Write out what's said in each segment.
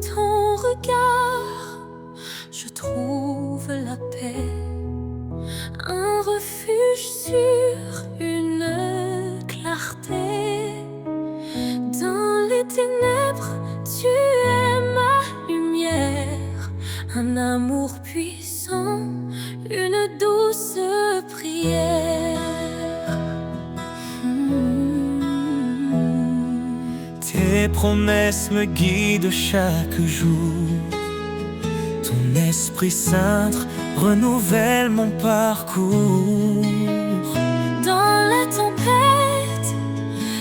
ton regard, je trouve la paix, un refuge sur une clarté. Dans les ténèbres, tu es ma lumière, un amour puissant, une douce prière. Tes promesses me guident chaque jour. Ton Esprit Saint renouvelle mon parcours. Dans la tempête,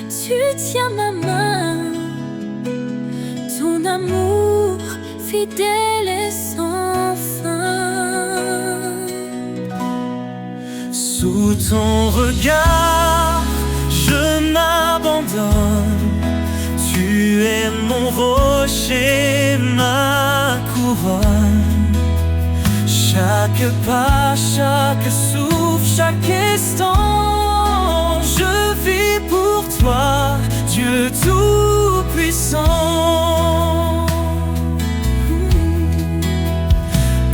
tu tiens ma main. Ton amour fidèle et sans fin. Sous ton regard, je m'abandonne. Tu es mon rocher, ma couronne. Chaque pas, chaque souffle, chaque instant, je vis pour toi, Dieu Tout-Puissant.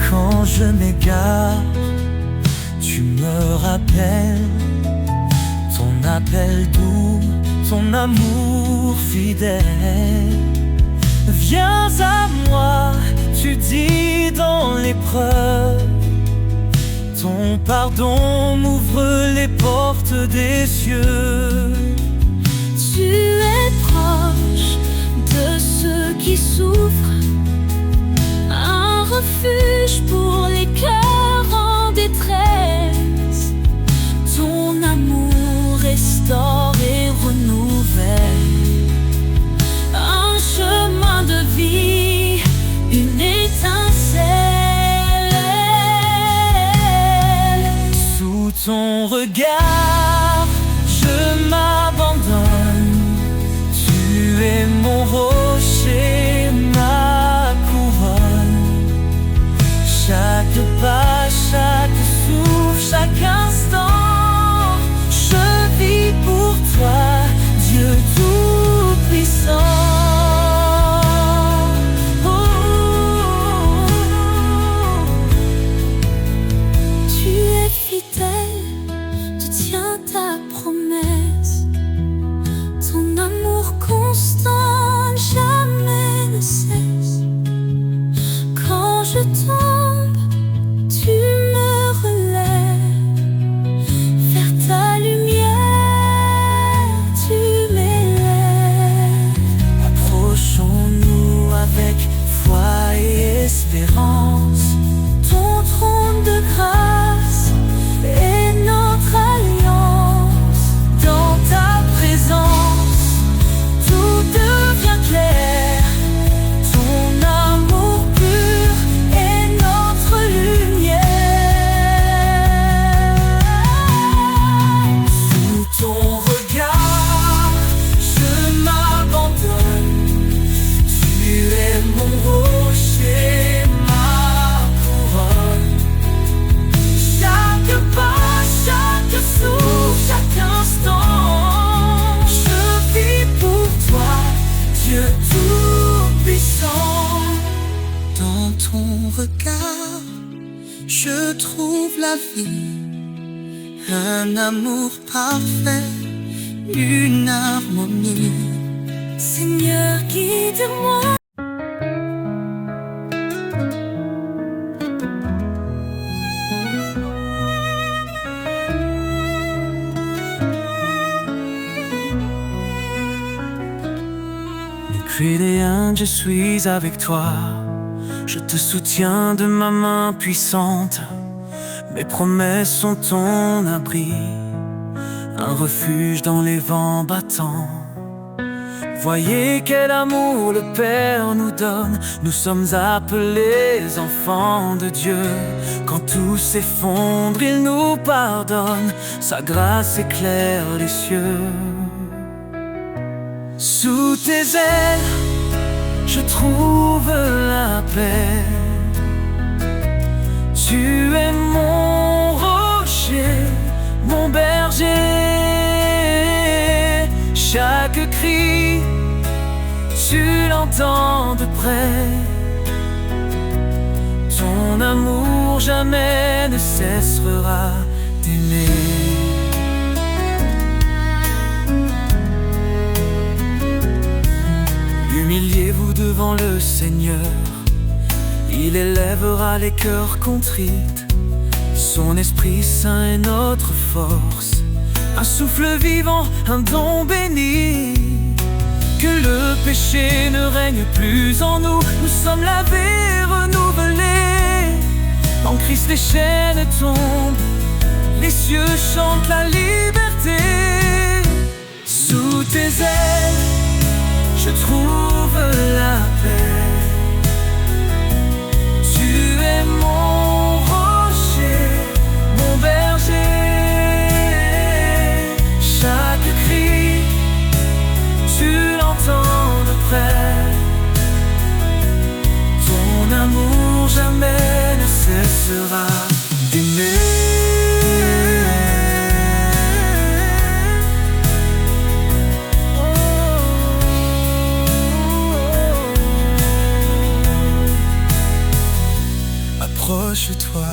Quand je m'égare, tu me rappelles ton appel doux, ton amour fidèle. Viens à moi, tu dis dans l'épreuve. Ton pardon m'ouvre les portes des cieux. Tu es proche de ceux qui souffrent, un refuge pour les cœurs en détresse. Ton amour restaure et renouvelle, un chemin de vie, une étincelle. Sous ton regard, je m'abandonne. Tu es mon rocher, ma couronne. Chaque pas, chaque souffle, chaque instant, je vis pour toi, Dieu Tout-Puissant. Tu es fidèle, tu tiens ta promesse. Ton amour constant jamais ne cesse. Quand je tombe, tu me relèves. Vers ta lumière, tu m'élèves. Approchons-nous avec foi et espérance. Ton trône de grâce est notre alliance. Dans ta présence, tout devient clair. Ton amour pur est notre lumière. Sous ton regard, je m'abandonne. Tu es mon rocher, ma couronne. Chaque pas, chaque souffle, chaque instant, je vis pour toi, Dieu Tout-Puissant. Dans ton regard, je trouve la vie, un amour parfait, une harmonie. Seigneur, guide-moi. Crédéen, je suis avec toi. Je te soutiens de ma main puissante. Mes promesses sont ton abri, un refuge dans les vents battants. Voyez quel amour le Père nous donne. Nous sommes appelés enfants de Dieu. Quand tout s'effondre, il nous pardonne. Sa grâce éclaire les cieux. Sous tes ailes, je trouve la paix. Tu es mon rocher, mon berger. Chaque cri, tu l'entends. tant de près. Ton amour jamais ne cessera d'aimer. Humiliez-vous devant le Seigneur, il élèvera les cœurs contrits. Son Esprit Saint est notre force, un souffle vivant, un don béni. Que le péché ne règne plus en nous, nous sommes lavés, renouvelés. En Christ les chaînes tombent, les cieux chantent la liberté. Sous tes ailes, je trouve la paix. Tu es mon rocher, mon berger. Chaque cri, tu l'entends de près. Ton amour jamais ne cessera d'aimer. Approche-toi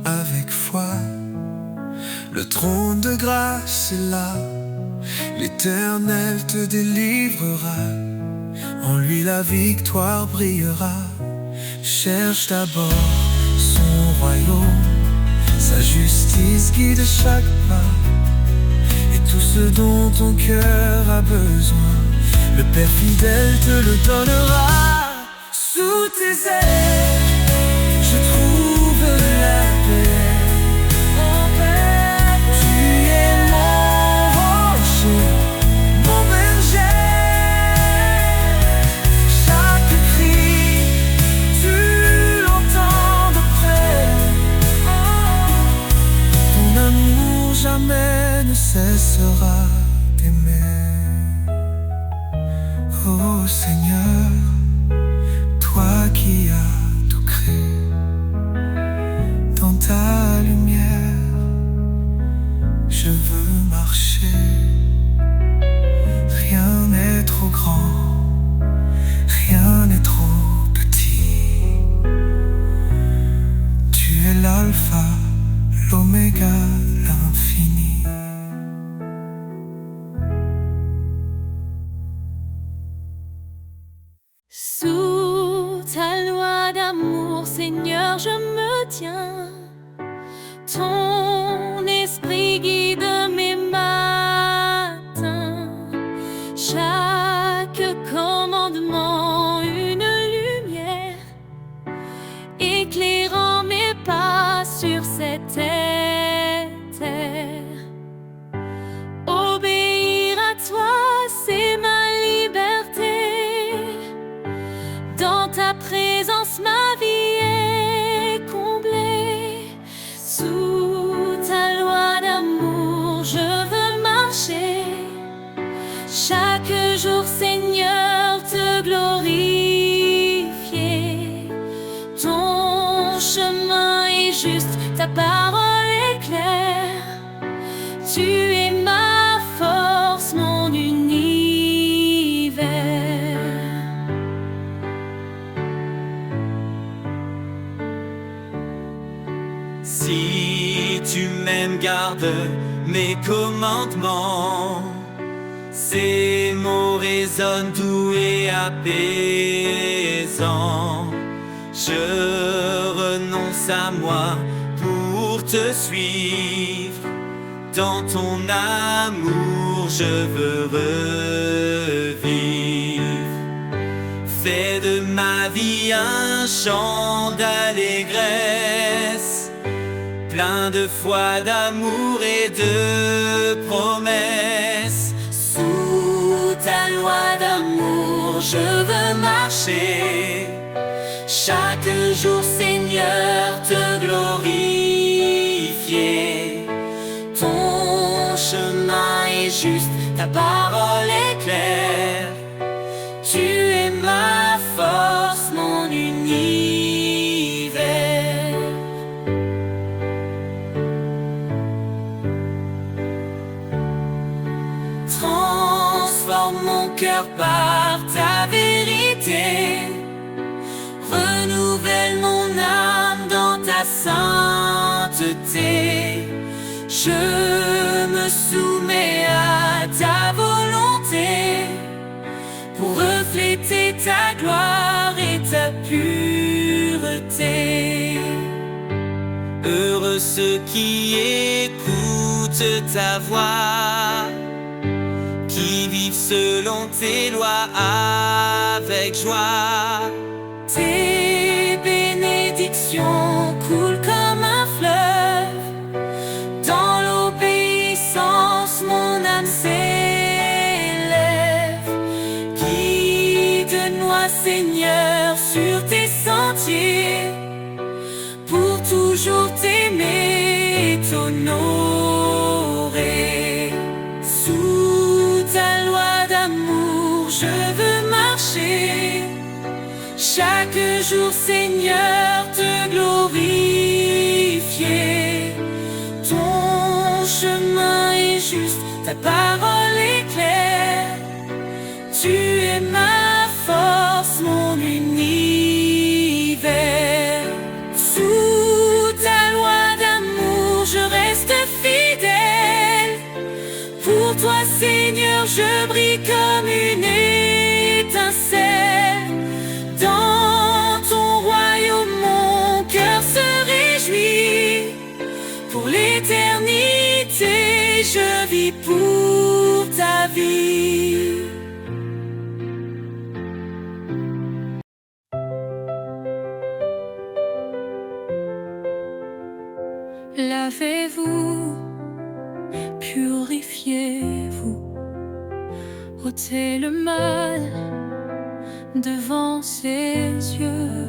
avec foi, le trône de grâce est là. L'Éternel te délivrera, en lui la victoire brillera. Cherche d'abord son royaume, sa justice guide chaque pas. Et tout ce dont ton cœur a besoin, le Père fidèle te le donnera. Sous tes ailes, je trouve la paix. Tu es mon rocher, mon berger. Chaque cri, tu l'entends de près. Ton amour jamais ne cessera d'aimer. Oh Seigneur, toi qui as tout créé, dans ta lumière, je veux marcher. Rien n'est trop grand, rien n'est trop petit. Tu es l'alpha, l'oméga, l'infini. Sous ta loi d'amour, Seigneur, je me tiens. Ton esprit guide mes matins. Chaque commandement, une lumière, éclairant mes pas sur cette terre. Obéir à toi, c'est ma liberté. Dans ta présence, ma vie est comblée. Sous ta loi d'amour, je veux marcher. Chaque jour, Seigneur, te glorifier. Ton chemin est juste, ta parole est claire. Tu es ma force, mon univers. Si tu m'aimes, garde mes commandements. Ces mots résonnent doux et apaisants. Je renonce à moi pour te suivre. Dans ton amour, je veux revivre. Fais de ma vie un chant d'allégresse, plein de foi, d'amour et de promesses. Sous ta loi d'amour, je veux marcher. Chaque jour, Seigneur, te glorifier. Ton chemin est juste, ta parole est claire. Tu es ma force, mon univers. Transforme mon cœur par ta vérité. Je me soumets à ta volonté pour refléter ta gloire et ta pureté. Heureux ceux qui écoutent ta voix, qui vivent selon tes lois avec joie. Tes bénédictions coulent comme un fleuve. Dans l'obéissance, mon âme s'élève. Guide-moi, Seigneur, sur tes sentiers, pour toujours t'aimer et t'honorer. Sous ta loi d'amour, je veux marcher. Chaque jour, Seigneur, te glorifier. Ton chemin est juste, ta parole est claire. Tu es ma force, mon univers. Sous ta loi d'amour, je reste fidèle. Pour toi, Seigneur, je brille comme une étincelle. Dans ton royaume, mon cœur se réjouit. Pour l'éternité, je vis pour ta vie. Lavez-vous, purifiez-vous, ôtez le mal devant ses yeux.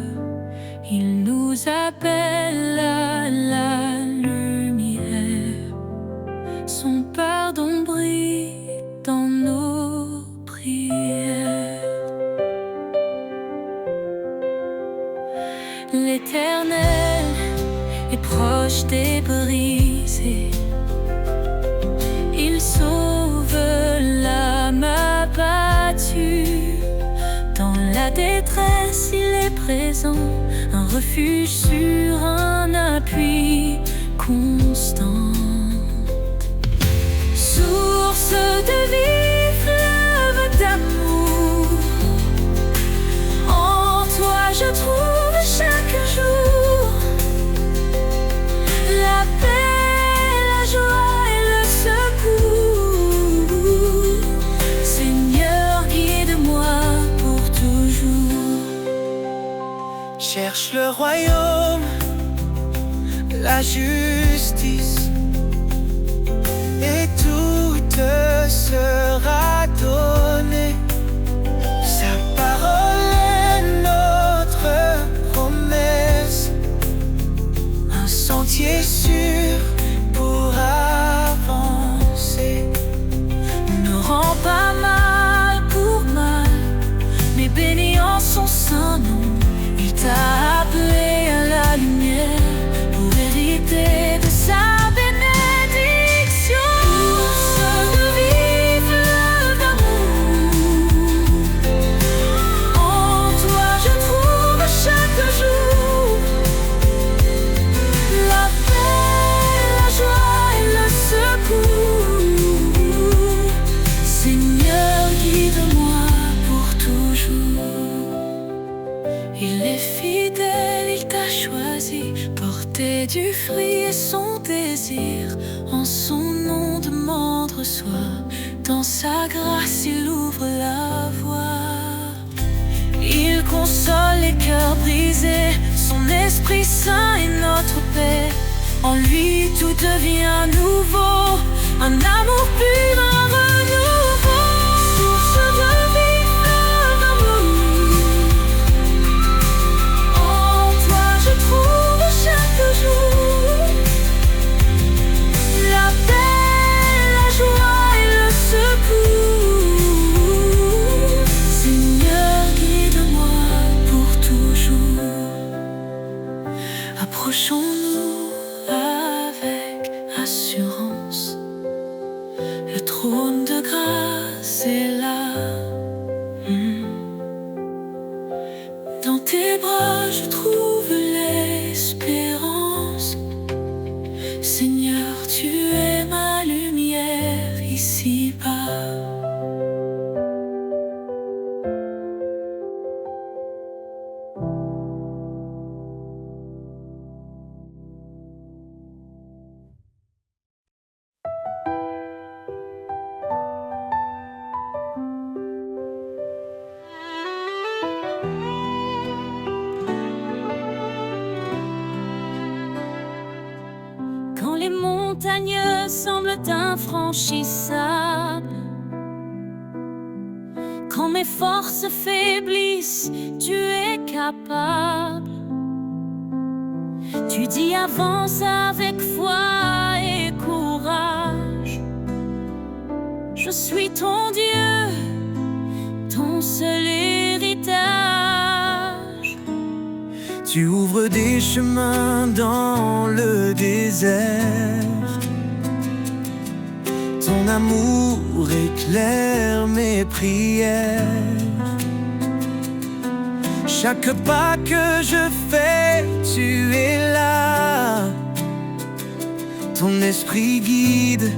Il nous appelle à la lumière. Son pardon brille dans nos prières. L'Éternel est proche des brisés. Il sauve l'âme abattue. Dans la détresse, il est présent, un refuge sur un appui constant. Source de vie, fleuve d'amour, en toi je trouve chaque jour la paix, la joie et le secours. Seigneur, guide-moi pour toujours. Cherche le royaume, la justice, et tout te sera donné. Sa parole est notre promesse, un sentier sûr pour avancer. Ne rends pas mal pour mal, mais bénis en son saint nom. Il t'a appelé à la lumière pour hériter de sa bénédiction. Source de vie, fleuve d'amour, en toi je trouve chaque jour la paix, la joie et le secours. Seigneur, guide-moi pour toujours. Il est fidèle, il t'a choisi, porter du fruit est son désir. En son nom demande, reçoit, dans sa grâce il ouvre la voie. Il console les cœurs brisés, son Esprit Saint est notre paix. En lui tout devient nouveau, un amour pur, un renouveau. Source de vie, fleuve d'amour, en toi je trouve chaque jour la paix, la joie et le secours. Seigneur, guide-moi pour toujours. Approchons-nous avec assurance. Le trône de grâce est là. Dans tes bras je trouve l'espérance. Seigneur, tu es montagnes semblent infranchissables. Quand mes forces faiblissent, tu es capable. Tu dis avance avec foi et courage. Je suis ton Dieu, ton seul héritage. Tu ouvres des chemins dans le désert. Ton amour éclaire mes prières. Chaque pas que je fais, tu es là. Ton esprit guide,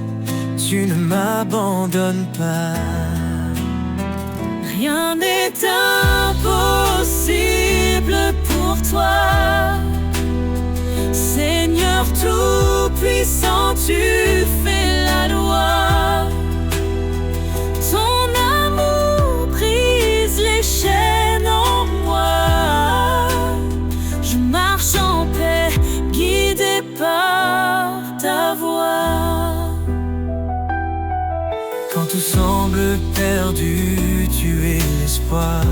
tu ne m'abandonnes pas. Rien n'est impossible pour toi. Seigneur tout-puissant, tu fais la loi. Ton amour brise les chaînes en moi. Je marche en paix, guidé par ta voix. Quand tout semble perdu, tu es l'espoir.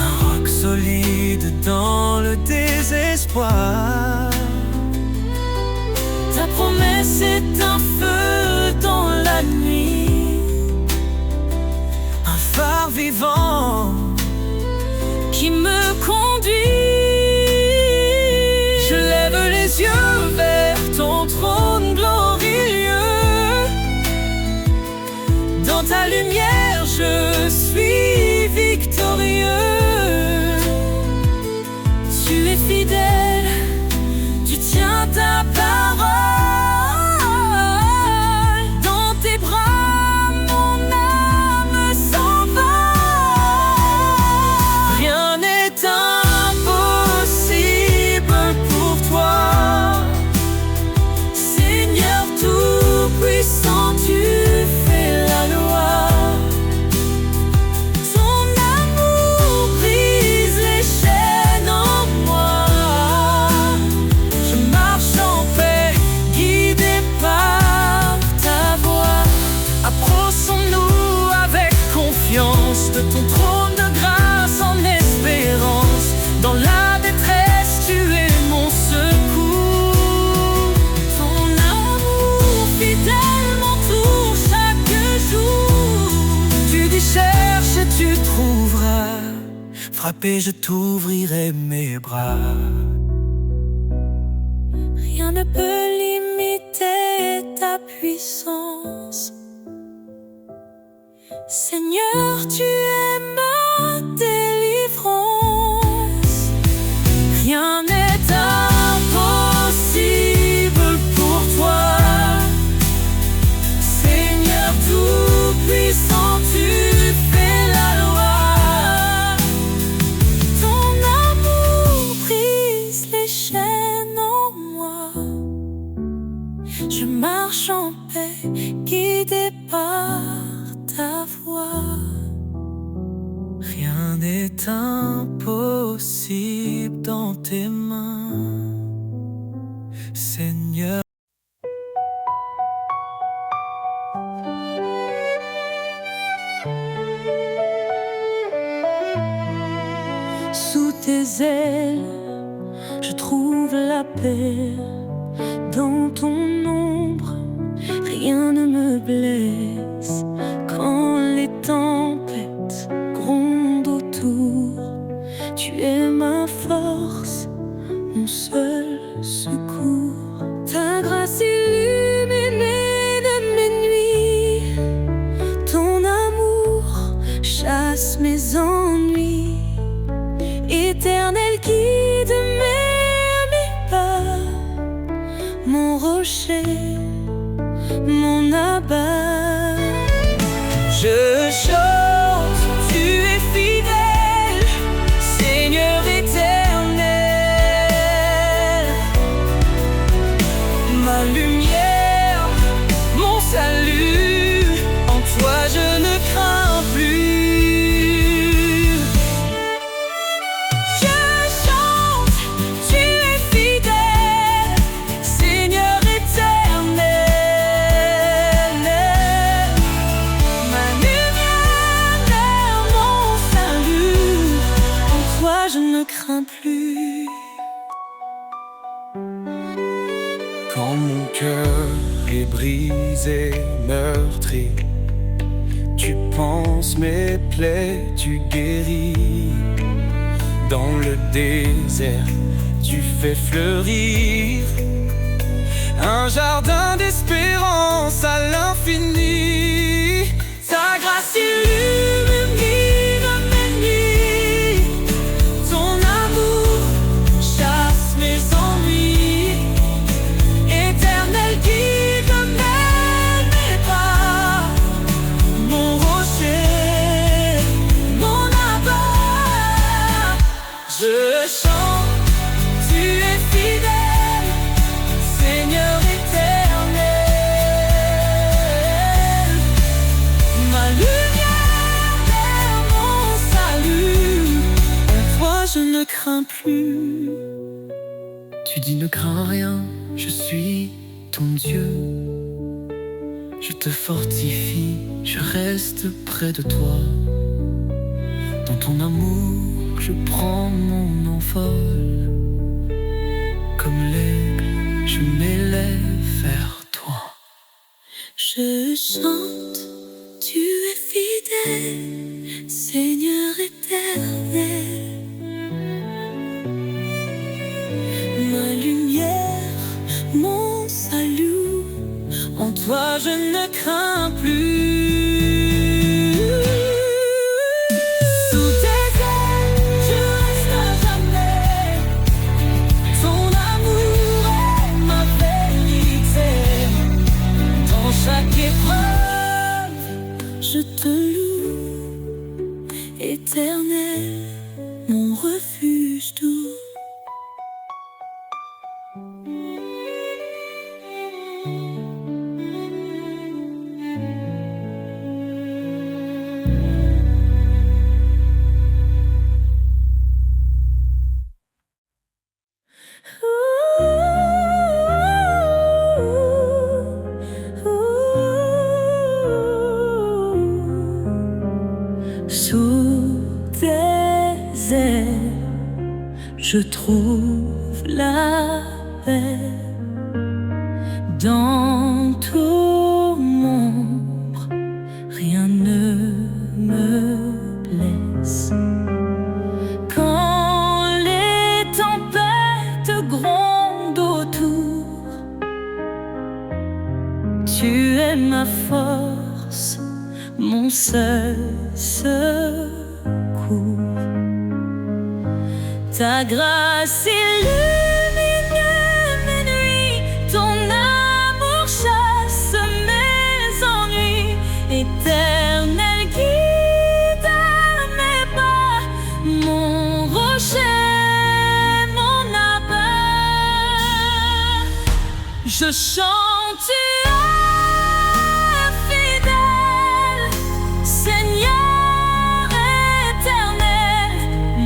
Un roc solide dans le désespoir. Ta promesse est un feu dans la nuit, Un phare vivant qui me conduit. Je lève les yeux vers ton trône glorieux. Dans ta lumière, je suis victorieux. Tu es fidèle, tu tiens ta parole. Dans tes bras, mon âme s'envole. Rien n'est impossible pour toi. Seigneur tout-puissant, tu fais la loi. Ton amour brise les chaînes en moi. Je marche en paix, guidé par ta voix. Approchons-nous avec confiance de ton trône de grâce en espérance. Dans la détresse, tu es mon secours. Ton amour fidèle m'entoure chaque jour. Tu dis cherche et tu trouveras. Frappé, je t'ouvrirai mes bras. Rien ne peut limiter ta puissance. Seigneur, tu es ma délivrance. Rien n'est impossible pour toi. Seigneur tout-puissant, tu fais la loi. Ton amour brise les chaînes en moi. Je marche en paix, guidé par ta voix. Rien n'est impossible dans tes mains, Seigneur. Sous tes ailes, je trouve la paix. Dans ton ombre, rien ne me blesse. Quand les tempêtes grondent autour, tu es ma force, mon seul secours. Ta grâce illuminée de mes nuits, ton amour chasse mes ennuis. Éternel guide mes pas, mon rocher, mon abat. Je chante, tu es fidèle, Seigneur éternel. Ma lumière, mon salut, en toi je ne crains plus. crains plus. Quand mon cœur est brisé, meurtri, tu panses mes plaies, tu guéris. Dans le désert, tu fais fleurir un jardin d'espérance à l'infini. Ta grâce illumine mes nuits, ton amour chasse mes ennuis. Éternel guide mes pas, mon rocher, mon abat. Je chante, tu es fidèle, Seigneur éternel. Ma lumière, mon salut, en toi je ne crains plus. Tu dis ne crains rien, je suis ton Dieu. Je te fortifie, je reste près de toi. Dans ton amour, je prends mon envol. Comme l'aigle, je m'élève vers toi. Je chante, tu es fidèle, Seigneur éternel. Ma lumière, mon salut, en toi je ne crains plus. Sous tes ailes, je reste à jamais. Ton amour est ma vérité. Dans chaque épreuve, je te loue, éternel, mon refuge doux. Sous tes ailes, je trouve la paix. Dans ton ombre, rien ne me blesse. Quand les tempêtes grondent autour, tu es ma force, mon seul secours. Ta grâce illumine mes nuits, ton amour chasse mes ennuis. Éternel guide mes pas, mon rocher, mon abat. Je chante, tu es fidèle, Seigneur éternel.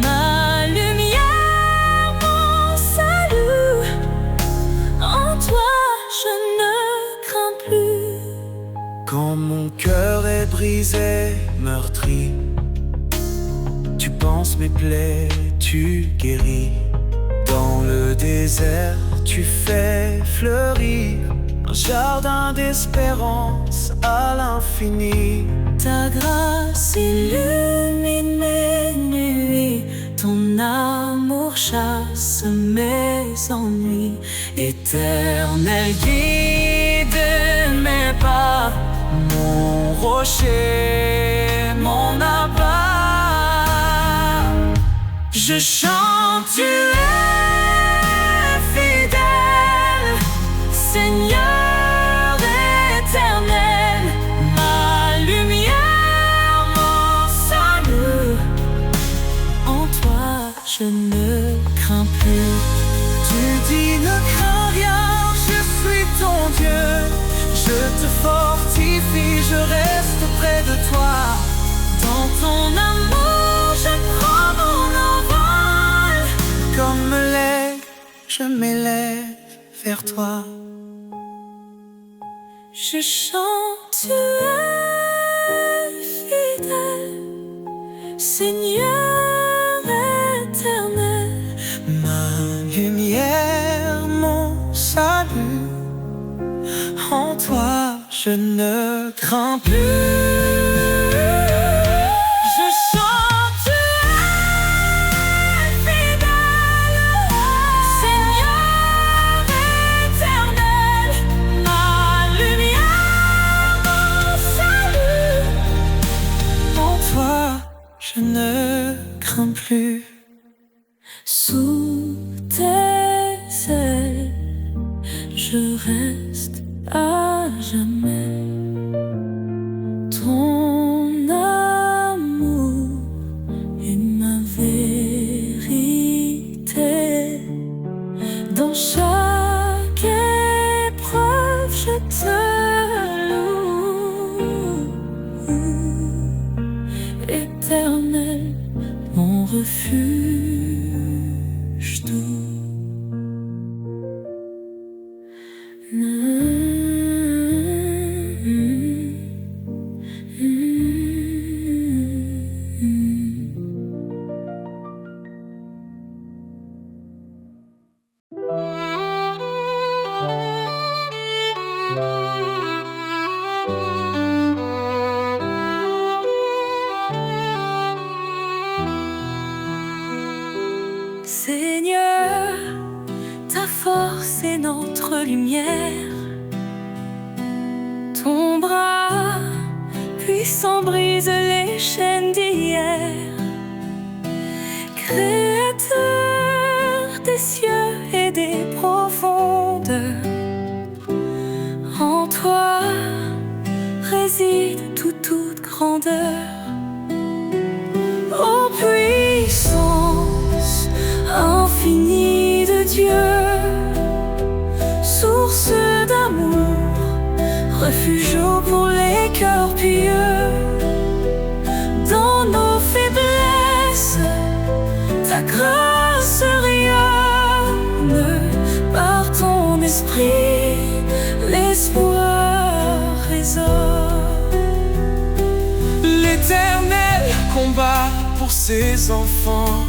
Ma lumière, mon salut, en toi je ne crains plus. Quand mon cœur est brisé, meurtri, tu panses mes plaies, tu guéris. Dans le désert, tu fais fleurir un jardin d'espérance à l'infini. Ta grâce illumine mes nuits, ton amour chasse mes ennuis. Éternel guide mes pas, mon rocher, mon abat. Je chante, tu es fidèle, Seigneur éternel. Ma lumière, mon salut, En toi je ne crains plus. tu dis ne crains rien, je suis ton Dieu. Je te fortifie, je reste près de toi. Dans ton amour je prends mon envol. Comme l'aigle, je m'élève vers toi. Je chante, tu es fidèle, Seigneur éternel. je ne crains plus. Je chante fidèle, Seigneur éternel, ma lumière, mon salut. En toi, je ne crains plus. Sous tes ailes, je reste à jamais. Ton amour est ma vérité. Dans chaque épreuve, je te loue. Éternel, mon refuge doux. Seigneur, ta force est notre lumière. Ton bras puissant brise les chaînes d'hier. Créateur des cieux et des profondeurs, en toi réside toute grandeur. Ô puissance infinie de Dieu, source d'amour, refuge pour les cœurs pieux. Dans nos faiblesses, ta grâce rayonne. Par ton esprit, l'espoir résonne. L'Éternel combat pour ses enfants.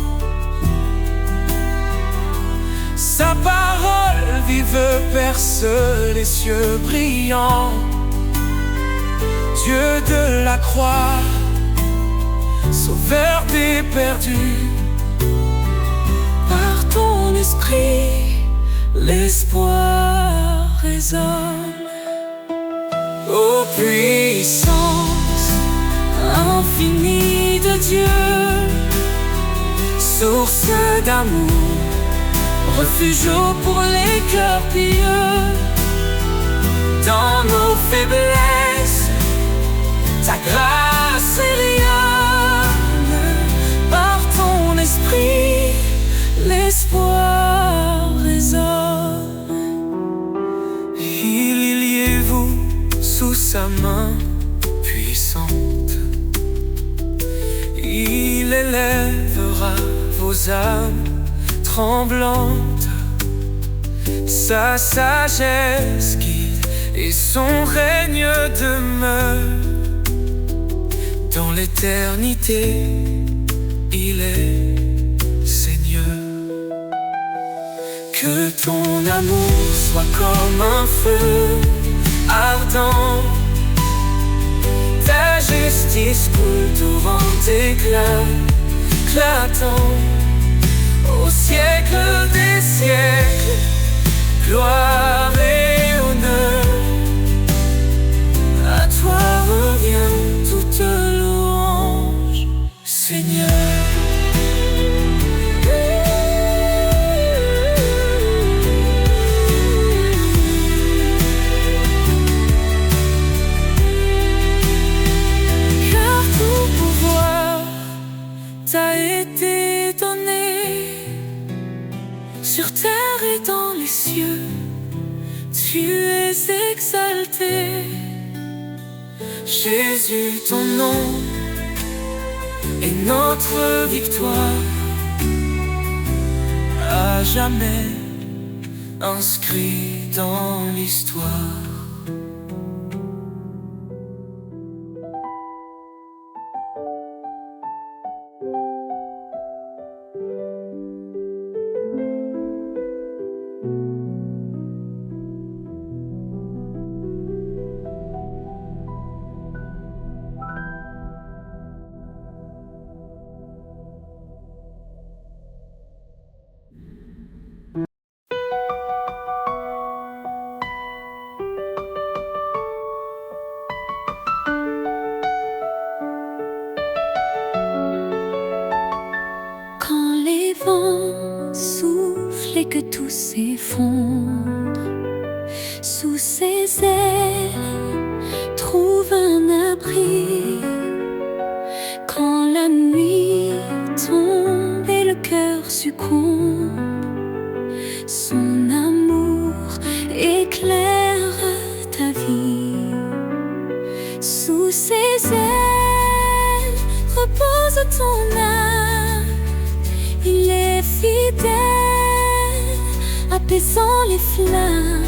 Sa parole vive perce les cieux brillants. Dieu de la croix, sauveur des perdus. Par ton esprit, l'espoir résonne. Ô puissance infinie de Dieu, source d'amour, refuge pour les cœurs pieux. dans nos faiblesses, ta grâce rayonne. Par ton esprit, l'espoir résonne. Il liez-vous sous sa main puissante. Il élèvera vos âmes tremblantes. Sa sagesse guide et son règne demeure. Dans l'éternité, il est Seigneur. Que ton amour soit comme un feu ardent. Ta justice coule torrent d'éclat éclatant. Au siècle des siècles, gloire et honneur. À toi revient toute louange, Seigneur. Car tout pouvoir t'a été donné, sur terre et dans les cieux. Tu es exalté. Jésus, ton nom est notre victoire, à jamais inscrit dans l'histoire. et que tout s'effondre. Sous ses ailes, trouve un abri. Quand la nuit tombe et le cœur succombe, son amour éclaire ta vie. Sous ses ailes repose ton âme. Il est fidèle, apaisant les flammes.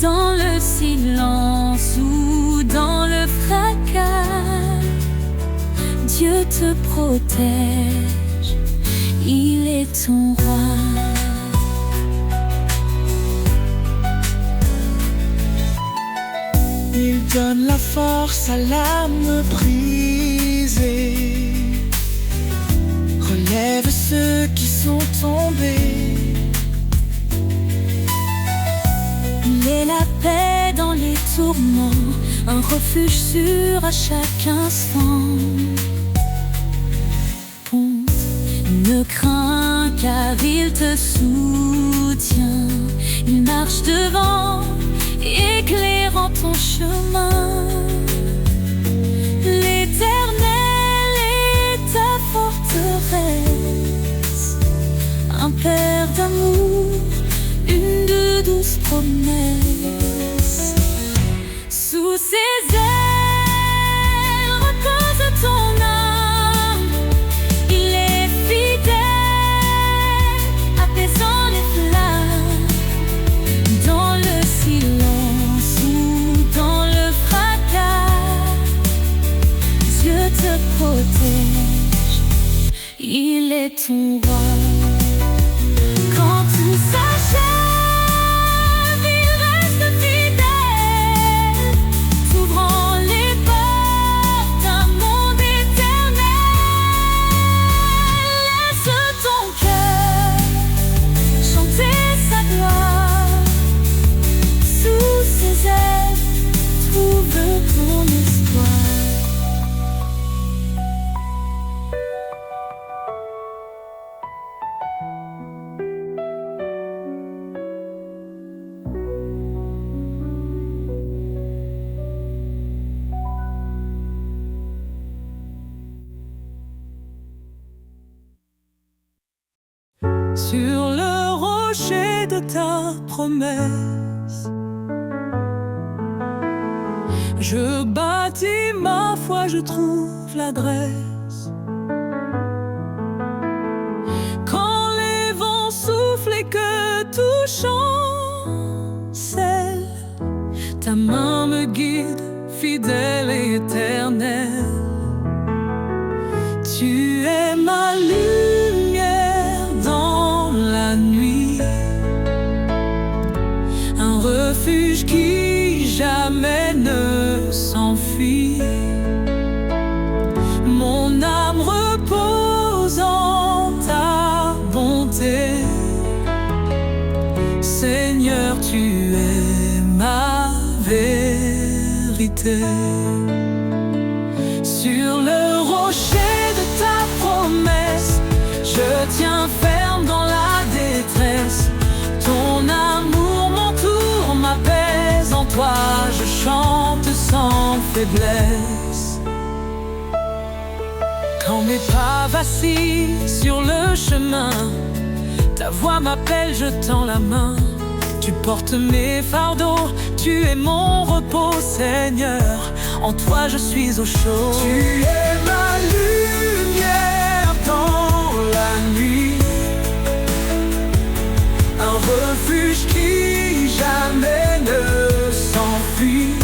Dans le silence ou dans le fracas, Dieu te protège, il est ton roi. Il donne la force à l'âme brisée, relève ceux qui sont tombés. Il est la paix dans les tourments, un refuge sûr à chaque instant. Ponte, ne crains car il te soutient. Il marche devant, éclairant ton chemin. L'Éternel est ta forteresse, un Père d'amour, une de douces promesses. Sous ses ailes repose ton âme. Il est fidèle, apaisant les flammes. Dans le silence ou dans le fracas, Dieu te protège, il est ton roi. Quand tout s'achève, il reste fidèle, t'ouvrant les portes d'un monde éternel. Laisse ton cœur chanter sa gloire. Sous ses ailes, trouve ton espoir. Sur le rocher de ta promesse, je bâtis ma foi, je trouve l'adresse. Quand les vents soufflent et que tout chancelle, ta main me guide, fidèle et éternelle. Tu es ma lumière dans la nuit, un refuge qui jamais ne s'enfuit. Mon âme repose en ta bonté. Seigneur, tu es ma vérité. Sur le rocher de ta promesse, je tiens ferme dans la détresse. Ton amour m'entoure, m'apaise. En toi je chante sans faiblesse. Quand mes pas vacillent sur le chemin, ta voix m'appelle, je tends la main. Tu portes mes fardeaux, tu es mon repos, Seigneur. En toi je suis au chaud. Tu es ma lumière dans la nuit, un refuge qui jamais ne s'enfuit.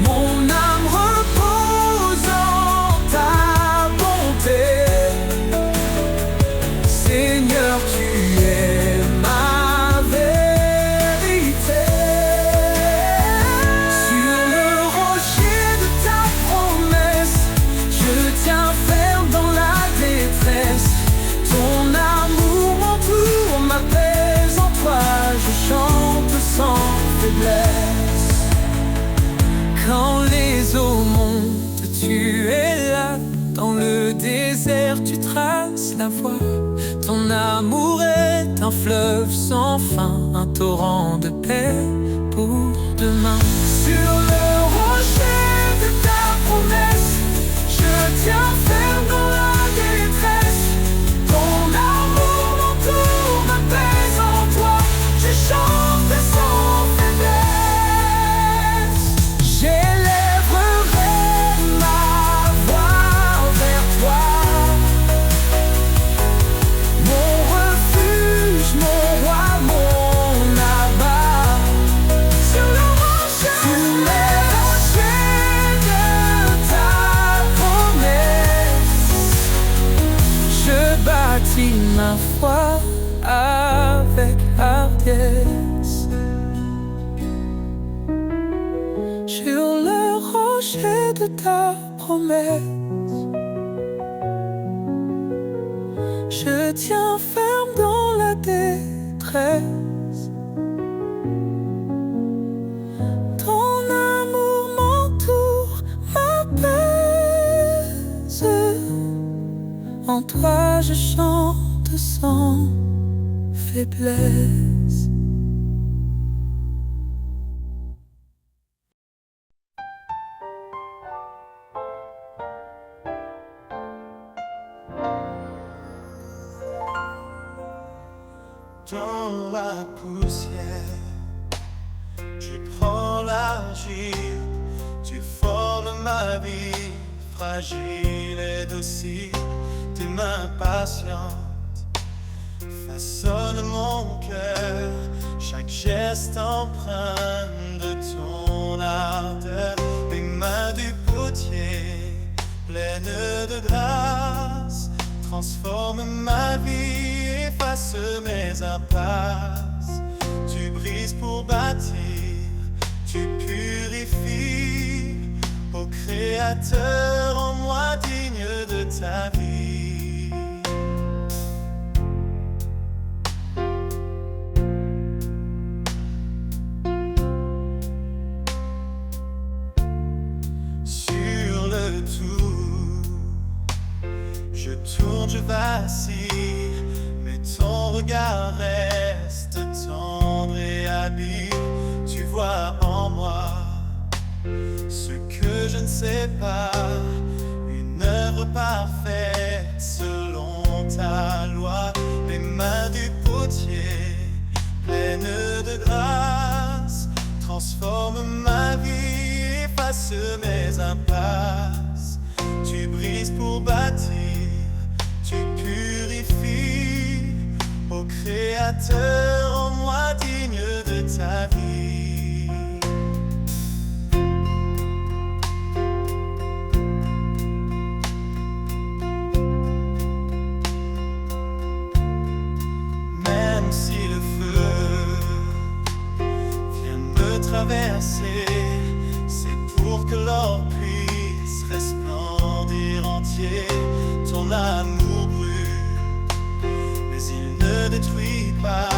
Mon âme repose en ta bonté. Seigneur, tu es ma vérité. Sur le rocher de ta promesse, je tiens ferme dans la détresse. Ton amour m'entoure, m'apaise. En toi je chante sans faiblesse. Quand les eaux montent, tu es là. Dans le désert tu traces la voie. Ton amour est un fleuve sans fin, un torrent de paix pour demain. Sur le rocher de ta promesse, je tiens ferme dans la détresse. Ton amour m'entoure, m'apaise en toi, je chante sans faiblesse. J'élèverai ma voix vers toi, mon refuge, mon roi, mon abat. Sur le rocher de ta promesse, je bâtis ma foi avec hardiesse. Sur le rocher de ta promesse, je tiens ferme dans la détresse. Ton amour m'entoure, m'apaise. En toi je chante sans faiblesse. Dans la poussière, tu prends l'argile, tu formes ma vie fragile et docile. Tes mains patientes façonnent mon cœur, chaque geste empreint de ton ardeur. Les mains du potier, pleines de grâce, transforment ma vie, efface mes impasses. Tu brises pour bâtir, tu purifies. Ô Créateur, en moi digne de ta vie. Sur le tour, je tourne, je vacille, mais ton regard reste tendre et habile. Tu vois en moi ce que je ne sais pas, une œuvre parfaite selon ta loi. Les mains du potier, pleines de grâce, transforment ma vie, efface mes impasses. Tu brises pour bâtir, tu purifies. Ô Créateur, en moi digne de ta vie. Même si le feu vient me traverser, c'est pour que l'or puisse resplendir entier. Ton amour brûle, mais il ne détruit pas,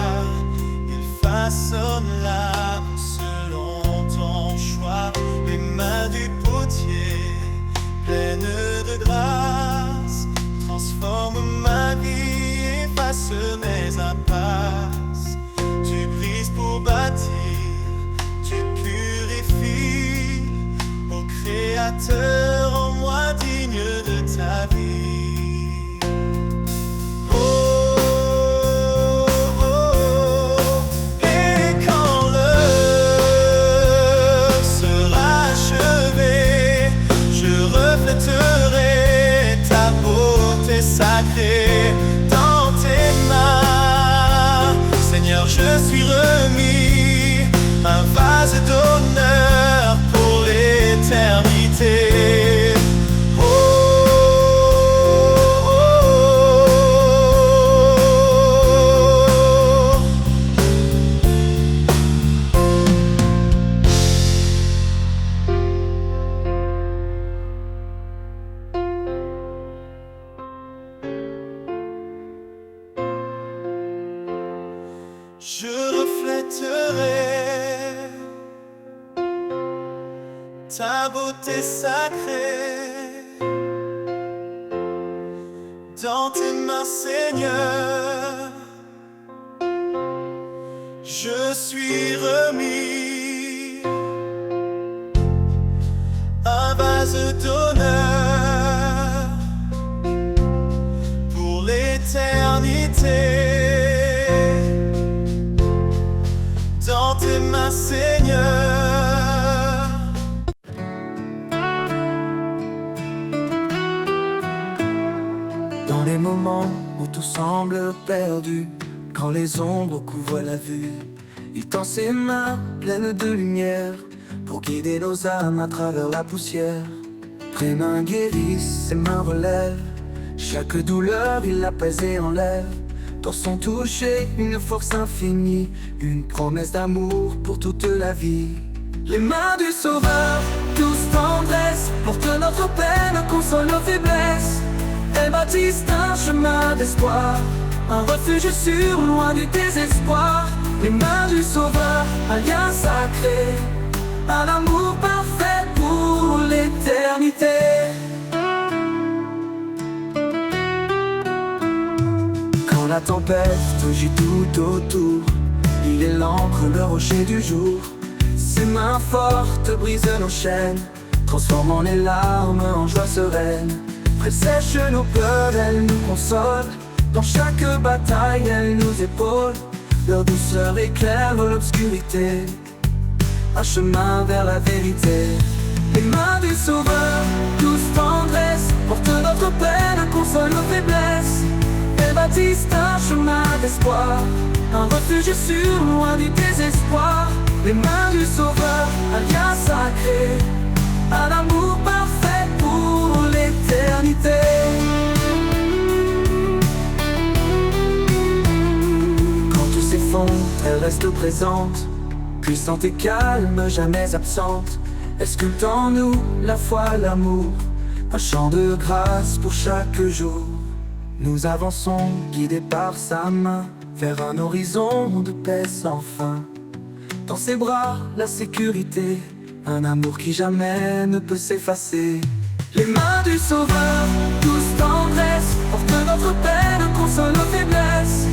il façonne l'âme selon ton choix. Les mains du potier, pleines de grâce, transforment ma vie, efface mes impasses. Tu brises pour bâtir, tu purifies. Ô Créateur, en moi digne de ta vie. Sacré dans tes mains, Seigneur, je suis remis, un vase d'honneur pour l'éternité. Oh, oh, je reflèterai ta beauté sacrée dans tes mains, Seigneur. Je suis remis, un vase d'honneur pour l'éternité. Dans tes mains, Seigneur. Dans les moments où tout semble perdu, quand les ombres couvrent la vue, il tend ses mains pleines de lumière pour guider nos âmes à travers la poussière. Ses mains guérissent, ses mains relèvent chaque douleur, il l'apaise et enlève. Dans son toucher, une force infinie, une promesse d'amour pour toute la vie. Les mains du Sauveur, douce tendresse, portent notre peine, consolent nos faiblesses. Elles bâtissent un chemin d'espoir, un refuge sûr, loin du désespoir. Les mains du Sauveur, un lien sacré, un amour parfait pour l'éternité. Quand la tempête gît tout autour, il est l'encre, le rocher du jour. Ses mains fortes brisent nos chaînes, transformant les larmes en joie sereine. Sèche nos pleurs, elle nous console. Dans chaque bataille, elle nous épaule. Leur douceur éclaire l'obscurité, un chemin vers la vérité. Les mains du Sauveur, douce tendresse, portent notre peine, consolent nos faiblesses. Elles bâtissent un chemin d'espoir, un refuge sûr, loin du désespoir. Les mains du Sauveur, un lien sacré, un amour parfait pour l'éternité. Quand tout s'effondre, elle reste présente, puissante et calme, jamais absente. Elle sculpte en nous la foi, l'amour, un chant de grâce pour chaque jour. Nous avançons, guidés par sa main, vers un horizon de paix sans fin. Dans ses bras, la sécurité, un amour qui jamais ne peut s'effacer. Les mains du Sauveur, douce tendresse, portent notre peine, consolent nos faiblesses.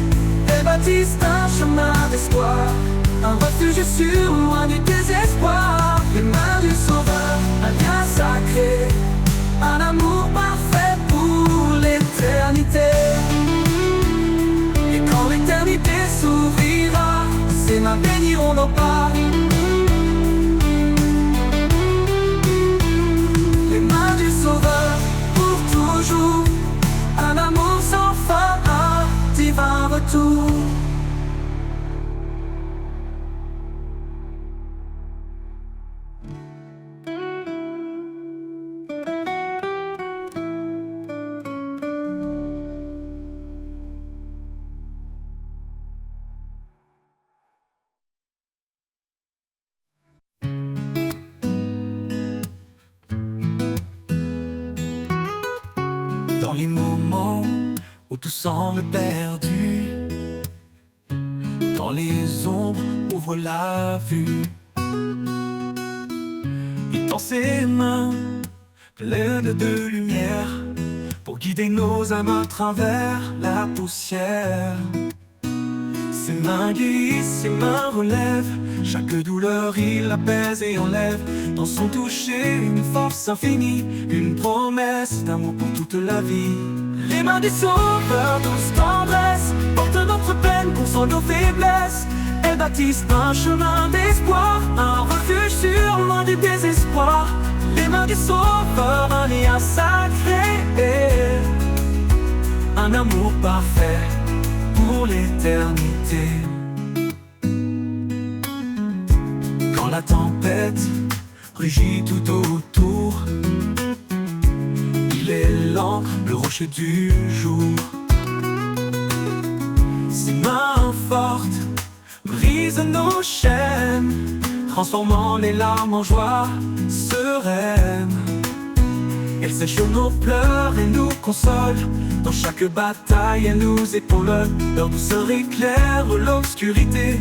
Elles bâtissent un chemin d'espoir, un refuge sûr, loin du désespoir. Les mains du Sauveur, un lien sacré, un amour parfait pour l'éternité. Et quand l'éternité s'ouvrira, ses mains béniront nos pas. Les mains du Sauveur, pour toujours, un amour sans fin, un divin retour. Dans les moments où tout semble perdu, quand les ombres ouvrent la vue, il tend ses mains pleines de lumière pour guider nos âmes à travers la poussière. Ses mains guérissent, ses mains relèvent chaque douleur, il apaise et enlève. Dans son toucher, une force infinie, une promesse d'amour pour toute la vie. Les mains du Sauveur, douce tendresse, portent notre peine, consolent nos faiblesses. Elles bâtissent un chemin d'espoir, un refuge sûr, loin du désespoir. Les mains du Sauveur, un lien sacré, un amour parfait pour l'éternité. Quand la tempête rugit tout autour, il est l'encre, le rocher du jour. Ses mains fortes brisent nos chaînes, transformant les larmes en joie sereine. Elle sèche nos pleurs et nous console. Dans chaque bataille, elle nous épaule. Leur douceur éclaire l'obscurité,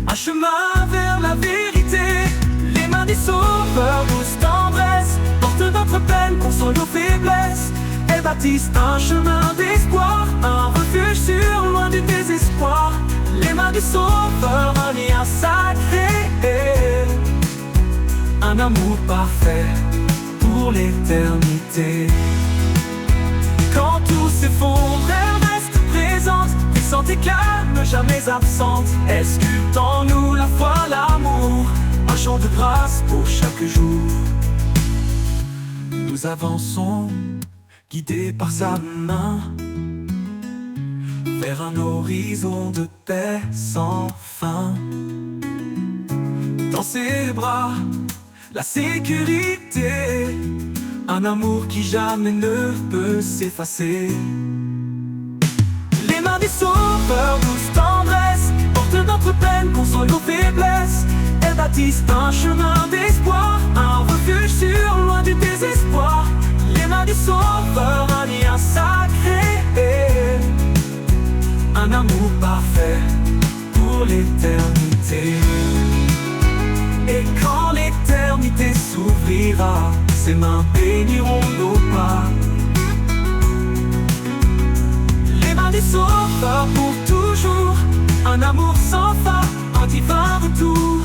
un chemin vers la vérité. Les mains du Sauveur, douce tendresse, portent notre peine, consolent nos faiblesses. Elles bâtissent un chemin d'espoir, un refuge sûr loin du désespoir. Les mains du Sauveur, un lien sacré, un amour parfait pour l'éternité. Quand tout s'effondre, elle reste présente, puissante et calme, jamais absente. Elle sculpte en nous la foi, l'amour, un chant de grâce pour chaque jour. Nous avançons, guidés par sa main, vers un horizon de paix sans fin. Dans ses bras, la sécurité, un amour qui jamais ne peut s'effacer. Les mains du Sauveur, douce tendresse, portent notre peine, consolent nos faiblesses. Elles bâtissent un chemin d'espoir, un refuge sûr loin du désespoir. Les mains du Sauveur, un lien sacré, un amour parfait pour l'éternité. Et quand l'éternité s'ouvrira, ses mains béniront nos pas. Les mains du Sauveur pour toujours, un amour sans fin, un divin retour.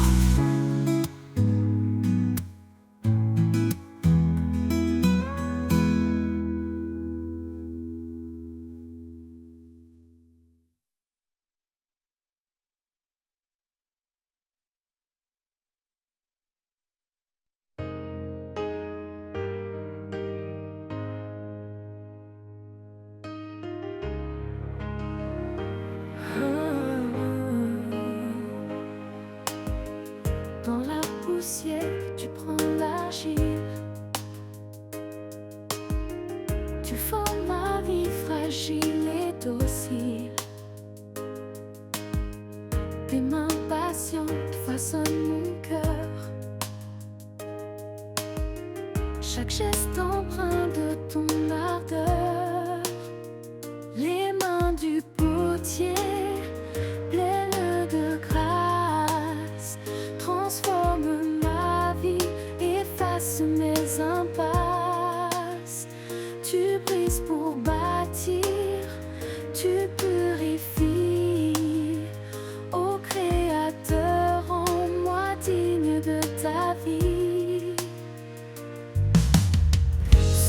Dans la poussière, tu prends l'argile. Tu formes ma vie fragile et docile. Tes mains patientes façonnent mon cœur. Chaque geste empreint de ton ardeur. Les mains du potier, pleines de grâce, transforme ma vie, efface mes impasses. Tu brises pour bâtir, tu purifies. Ô Créateur, rends-moi digne de ta vie.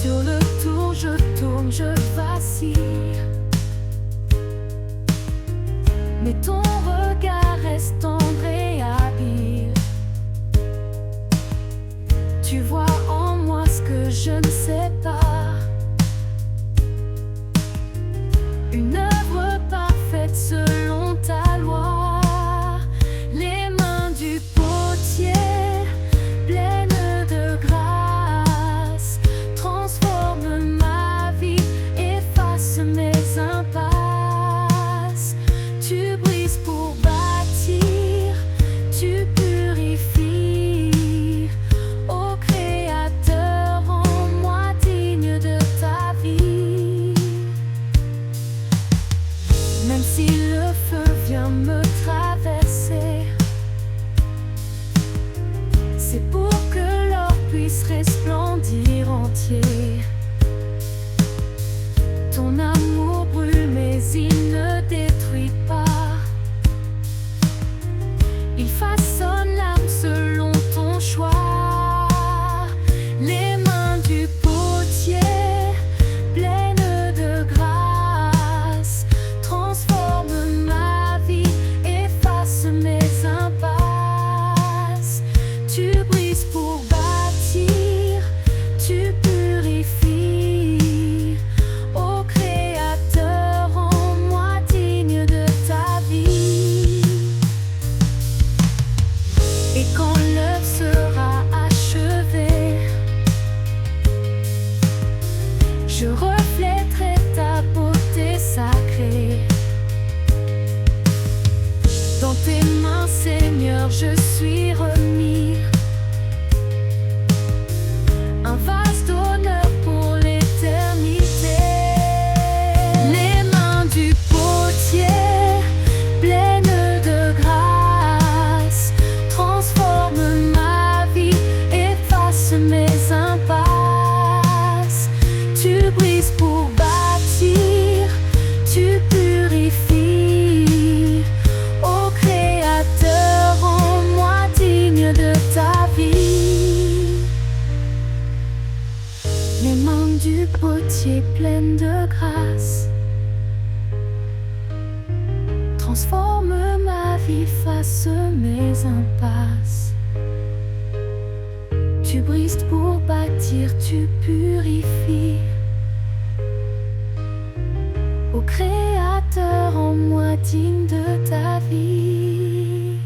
Sur le tour, je tourne, je vacille, mais ton regard reste tendre et habile. Tu vois en moi ce que je ne sais pas. Une œuvre parfaite selon ta loi. Les mains du potier, pleines de grâce, transforment ma vie, efface mes impasses. Tu brises pour bâtir, tu purifies. Ô Créateur, rends-moi digne de ta vie. Même si le feu vient me traverser, c'est pour que l'or puisse resplendir entier. Ton amour brûle mais il ne détruit pas. Il façonne l'âme selon ton choix. Les mains du potier, pleines de grâce, transforment ma vie, efface mes impasses. Tu brises pour bâtir, tu purifies. Ô Créateur, rends-moi digne de ta vie. Et quand l'œuvre sera achevée, je reflèterai ta beauté sacrée. Dans tes mains, Seigneur, je suis remis, un vase d'honneur pour l'éternité. Les mains du potier, pleines de grâce, transforment ma vie, efface mes impasses. Tu brises pour pleine de grâce. Transforme ma vie, fasse mes impasses. Tu brises pour bâtir, tu purifies. Ô Créateur, en moi digne de ta vie.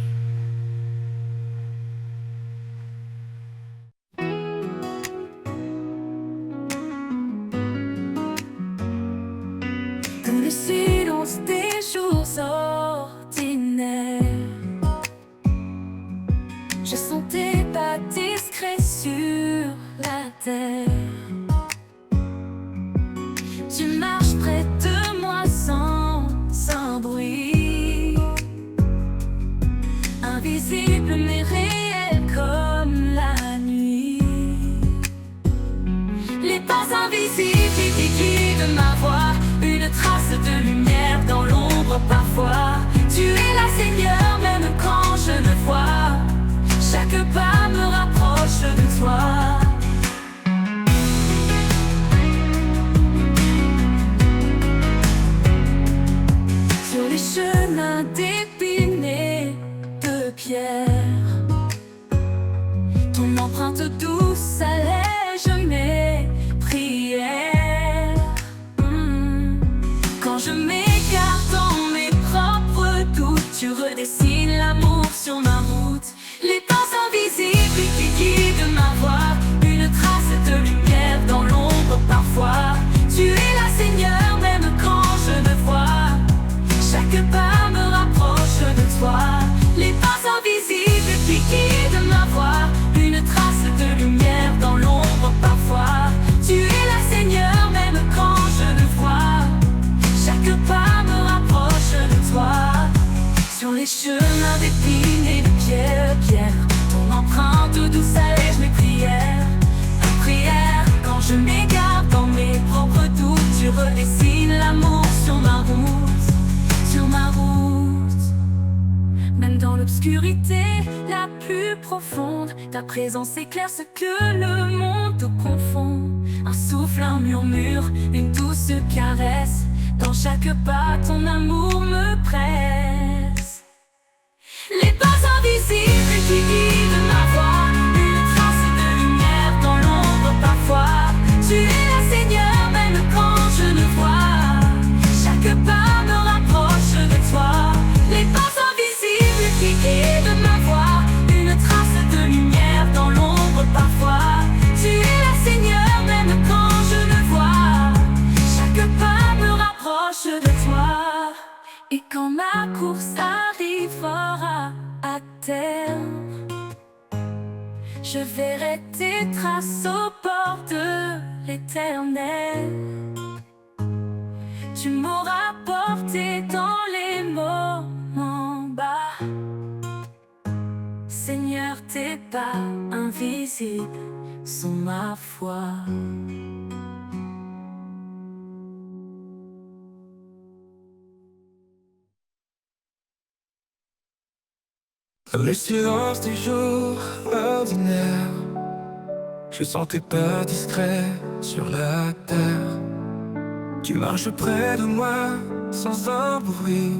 Dans le silence des jours ordinaires, je sens tes pas discrets sur la terre. Tu marches près de moi sans bruit, invisible mais réel comme la nuit. Les pas invisibles qui guident ma voix, une trace de lumière dans l'ombre parfois. Tu es là, Seigneur, même quand je ne vois. Chaque pas me rapproche de toi. Sur les chemins d'épines et de pierre, ton empreinte douce allège mes prières. Quand je m'égare dans mes propres doutes, tu redessines l'amour sur ma route. Les pas invisibles qui guident ma voix, une trace de lumière dans l'ombre parfois. Tu es là, Seigneur, même quand je ne vois. Chaque pas me rapproche de toi. Les pas invisibles qui guident ma voix, une trace de lumière dans l'ombre parfois. Tu es là, Seigneur, même quand je ne vois. Chaque pas me rapproche de toi. Sur les chemins d'épines et de pierre, ton empreinte douce allège mes prières. Prière, quand je m'égare dans mes propres doutes, tu redessines l'amour sur ma route, sur ma route. Même dans l'obscurité la plus profonde, ta présence éclaire ce que le monde confond. Un souffle, un murmure, une douce caresse. Dans chaque pas, ton amour me presse. Les pas invisibles qui guident ma voix, une trace de lumière dans l'ombre parfois. Tu es là, Seigneur, même quand je ne vois. Chaque pas me rapproche de toi. Les pas invisibles qui guident ma voix, une trace de lumière dans l'ombre parfois. Tu es là, Seigneur, même quand je ne vois. Chaque pas me rapproche de toi. Et quand ma course arrivera à terme, je verrai tes traces au bord de l'éternel. Tu m'auras porté dans les moments bas. Seigneur, tes pas invisibles sont ma foi. Dans le silence des jours ordinaires, je sens tes pas discrets sur la terre. Tu marches près de moi sans un bruit,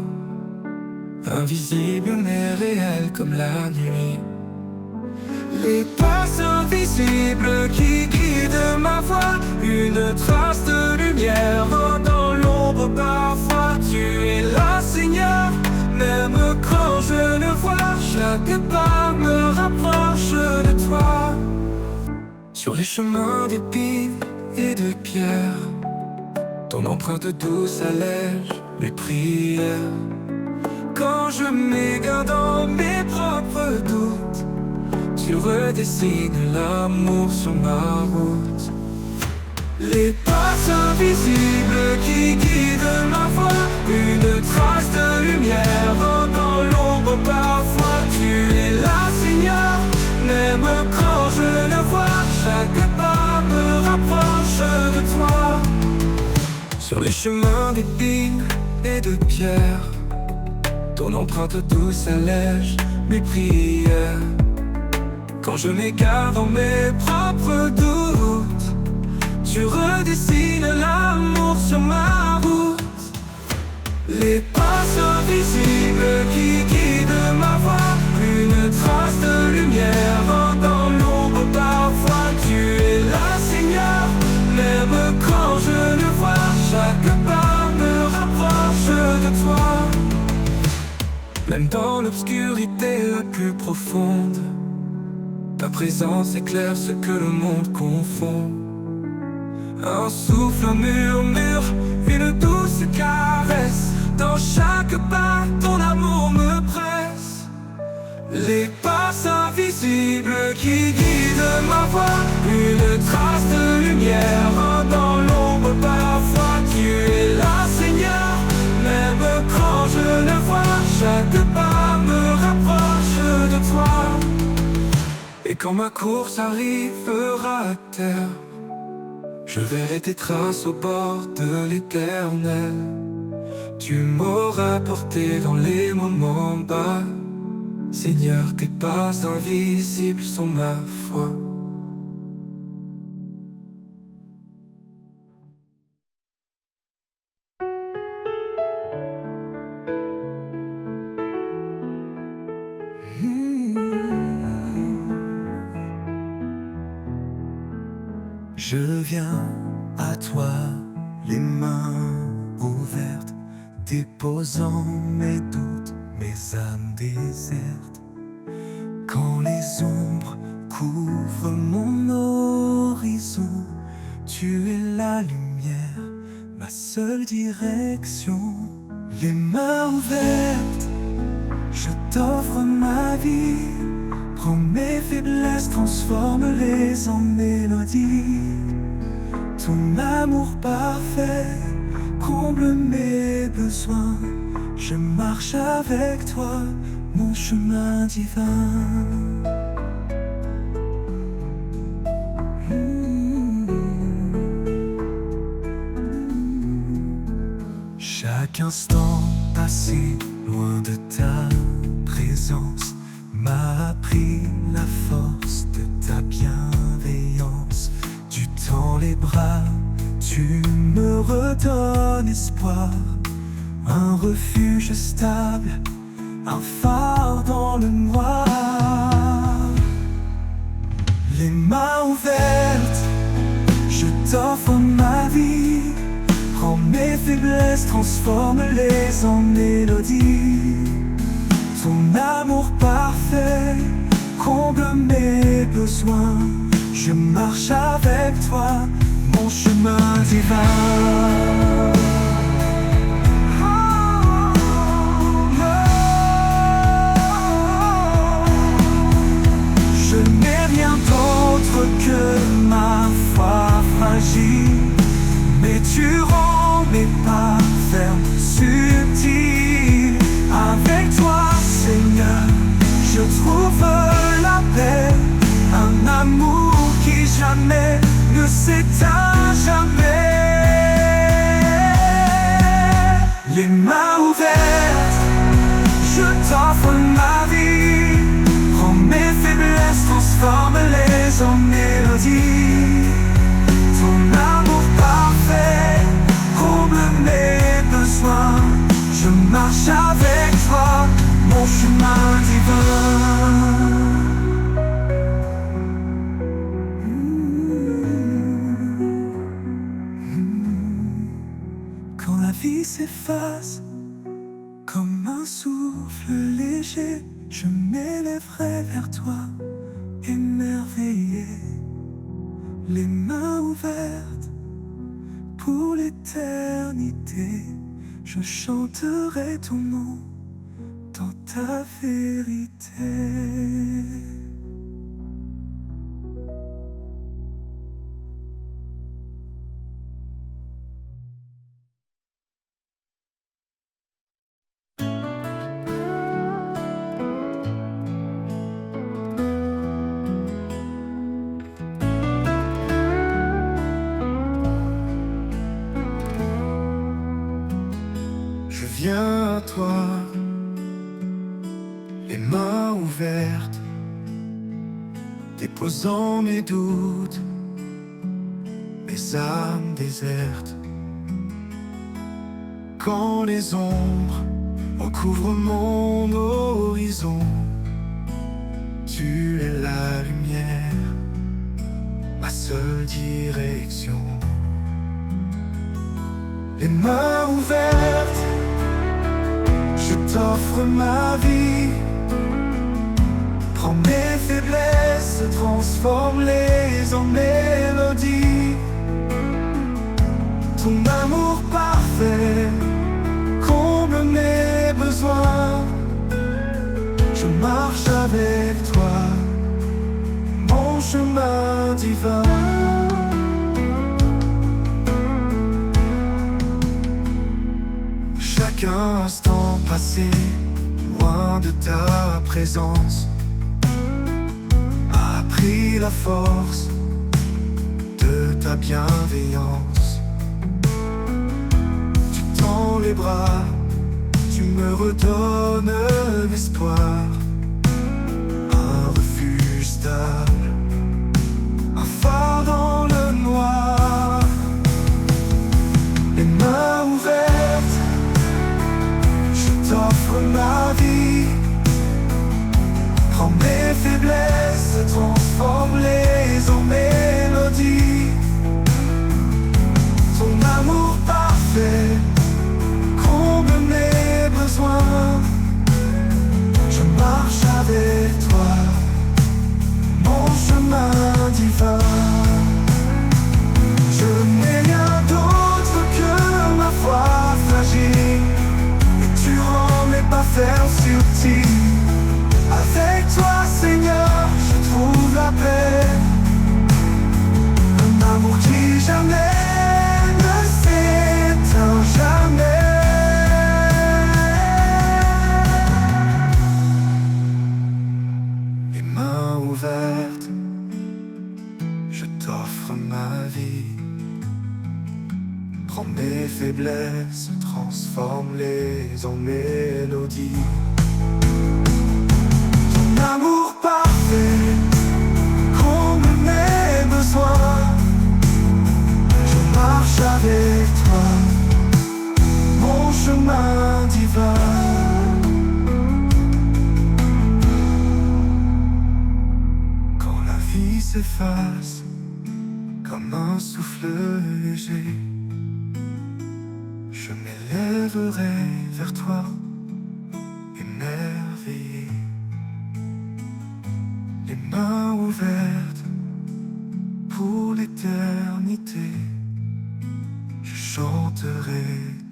invisible mais réel comme la nuit. Les pas invisibles qui guident ma voix, une trace de lumière dans l'ombre parfois. Tu es là, Seigneur, même quand je ne vois. Chaque pas me rapproche de toi. Sur les chemins d'épines et de pierre, ton empreinte douce allège mes prières. Quand je m'égare dans mes propres doutes, tu redessines l'amour sur ma route. Les pas invisibles qui guident ma voix, une trace de lumière dans l'ombre parfois. Tu es là, Seigneur, même quand je ne vois. Chaque pas me rapproche de toi. Sur les chemins d'épines et de pierre, ton empreinte douce allège mes prières. Quand je m'égare dans mes propres doutes, tu redessines l'amour sur ma route. Les pas invisibles qui guident ma voie, une trace de lumière dans l'ombre parfois. Tu es là, Seigneur, même quand je ne vois. Chaque pas me rapproche de toi. Même dans l'obscurité la plus profonde, ta présence éclaire ce que le monde confond. Un souffle, un murmure, une douce caresse. Dans chaque pas, ton amour me presse. Les pas invisibles qui guident ma voie, une trace de lumière dans l'ombre parfois. Tu es là, Seigneur, même quand je ne vois. Chaque pas me rapproche de toi. Et quand ma course arrivera à terre, je verrai tes traces au bord de l'Éternel. Tu m'auras porté dans les moments bas. Seigneur, tes pas invisibles sont ma foi. Je viens à toi, les mains ouvertes, déposant mes doutes, mes âmes désertes. Quand les ombres couvrent mon horizon, tu es la lumière, ma seule direction. Les mains ouvertes, je t'offre ma vie. Prends mes faiblesses, transforme-les en mélodie. Ton amour parfait comble mes besoins. Je marche avec toi, mon chemin divin. Chaque instant passé loin de ta présence m'a appris la force de ta bienveillance. Tu tends les bras, tu me redonnes espoir. Un refuge stable, un phare dans le noir. Les mains ouvertes, je t'offre ma vie. Prends mes faiblesses, transforme-les en mélodie. Ton amour parfait comble mes besoins. Je marche avec toi, mon chemin divin. Je n'ai rien d'autre que ma foi fragile, mais tu rends mes pas fermes, subtils. Avec toi, Seigneur, je trouve la paix, un amour qui jamais ne s'éteint jamais. Les mains ouvertes, je t'offre ma vie. Prends mes faiblesses, transforme-les en mélodie. Ton amour parfait comble mes besoins. Je marche avec toi, mon chemin divin. Quand la vie s'efface comme un souffle léger, je m'élèverai vers toi, émerveillé, les mains ouvertes pour l'éternité. Je chanterai ton nom dans ta vérité. Je viens à toi, les mains ouvertes, déposant mes doutes, mes les âmes désertes. Quand les ombres recouvrent mon horizon, tu es la lumière, ma seule direction. Les mains ouvertes, je t'offre ma vie. Prends mes faiblesses, transforme-les en mélodie. Ton amour parfait comble mes besoins. Je marche avec toi, mon chemin divin. Chaque instant passé, loin de ta présence, a appris la force de ta bienveillance. Tu tends les bras, tu me redonnes l'espoir, un refuge stable, un phare dans le noir. Les mains ouvertes, je t'offre ma vie. Prends mes faiblesses, transforme-les en mélodie. Ton amour parfait comble mes besoins. Je marche avec toi, mon chemin divin. Je n'ai rien d'autre que ma foi fragile, et tu rends mes pas fermes subtils. Avec toi, Seigneur, je trouve la paix. Un amour qui jamais ne s'éteint, jamais. Les mains ouvertes, je t'offre ma vie. Prends mes faiblesses, transforme-les en mélodie. Amour parfait comble mes besoins. Je marche avec toi, mon chemin divin. Quand la vie s'efface comme un souffle léger, je m'élèverai vers toi, émerveillé. Les mains ouvertes pour l'éternité, je chanterai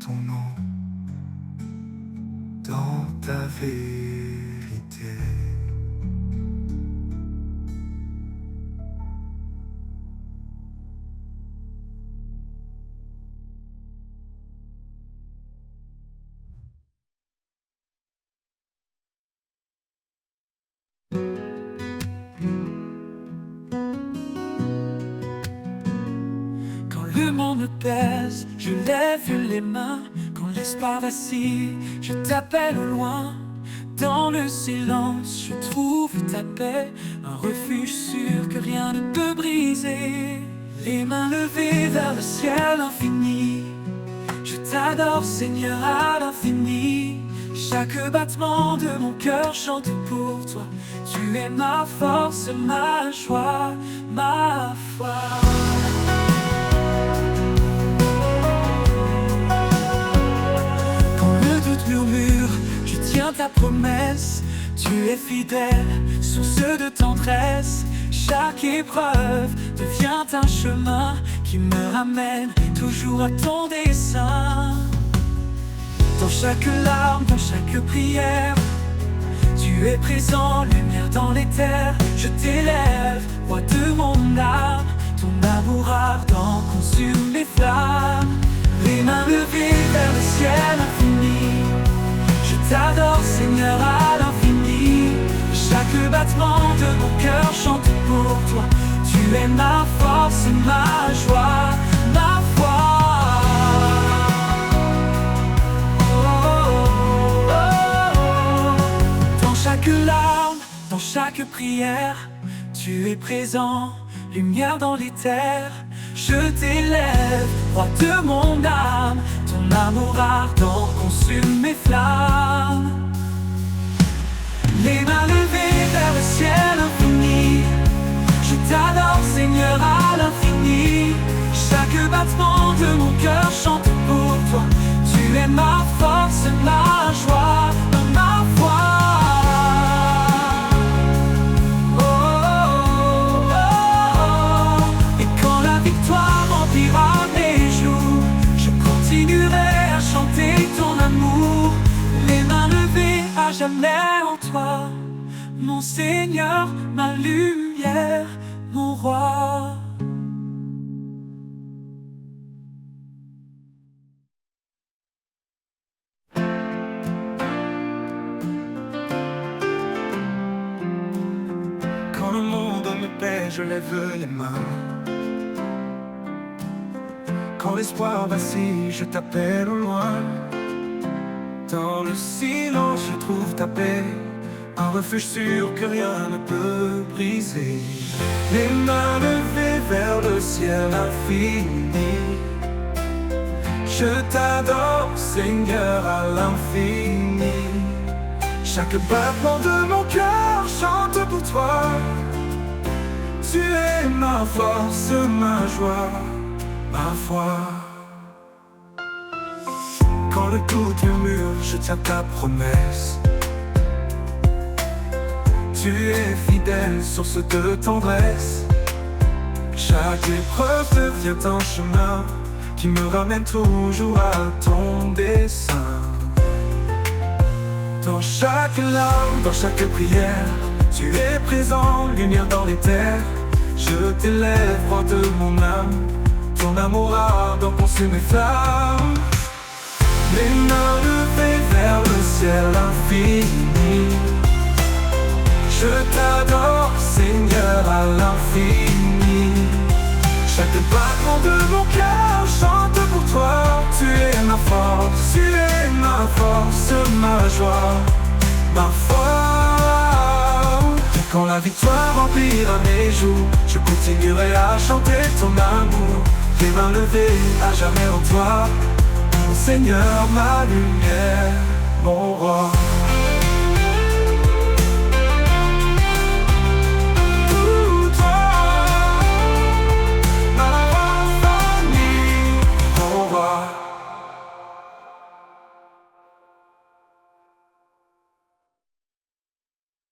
ton nom dans ta vérité. Le monde me pèse, je lève les mains. Quand l'espoir vacille, je t'appelle au loin. Dans le silence, je trouve ta paix, un refuge sûr que rien ne peut briser. Les mains levées vers le ciel infini, je t'adore Seigneur à l'infini. Chaque battement de mon cœur chante pour toi. Tu es ma force, ma joie, ma foi. Murmure, je tiens ta promesse. Tu es fidèle, source de tendresse. Chaque épreuve devient un chemin qui me ramène toujours à ton dessein. Dans chaque larme, dans chaque prière, tu es présent, lumière dans les terres. Je t'élève, roi de mon âme. Ton amour ardent consume les flammes. Les mains levées vers le ciel infini, je t'adore Seigneur à l'infini. Chaque battement de mon cœur chante pour toi. Tu es ma force et ma joie, ma foi. Dans chaque larme, dans chaque prière, tu es présent, lumière dans les terres. Je t'élève, roi de mon âme. Ton amour ardent consume mes flammes. Les mains levées vers le ciel infini, je t'adore Seigneur à l'infini. Chaque battement de mon cœur chante pour toi. Tu es ma force, ma joie, ma foi. Oh, oh, oh, oh. Et quand la victoire remplira mes jours, je continuerai à chanter ton amour. Les mains levées à jamais en toi, mon Seigneur, ma lumière, mon roi. Quand le monde me paie, je lève les mains. Quand l'espoir vacille, je t'appelle au loin. Dans le silence, je trouve ta paix, un refuge sûr que rien ne peut briser. Les mains levées vers le ciel infini, je t'adore, Seigneur, à l'infini. Chaque battement de mon cœur chante pour toi. Tu es ma force, ma joie, ma foi. Quand le doute murmure, je tiens ta promesse. Tu es fidèle, source de tendresse. Chaque épreuve devient un chemin qui me ramène toujours à ton dessein. Dans chaque larme, dans chaque prière, tu es présent, lumière dans les terres. Je t'élève, roi de mon âme. Ton amour ardent consume mes flammes. Les mains levées vers le ciel infini, je t'adore, Seigneur, à l'infini. Chaque battement de mon cœur chante pour toi. Tu es ma force, tu es ma force, ma joie, ma foi. Et quand la victoire remplira mes jours, je continuerai à chanter ton amour. Les mains levées à jamais en toi, mon Seigneur, ma lumière, mon roi.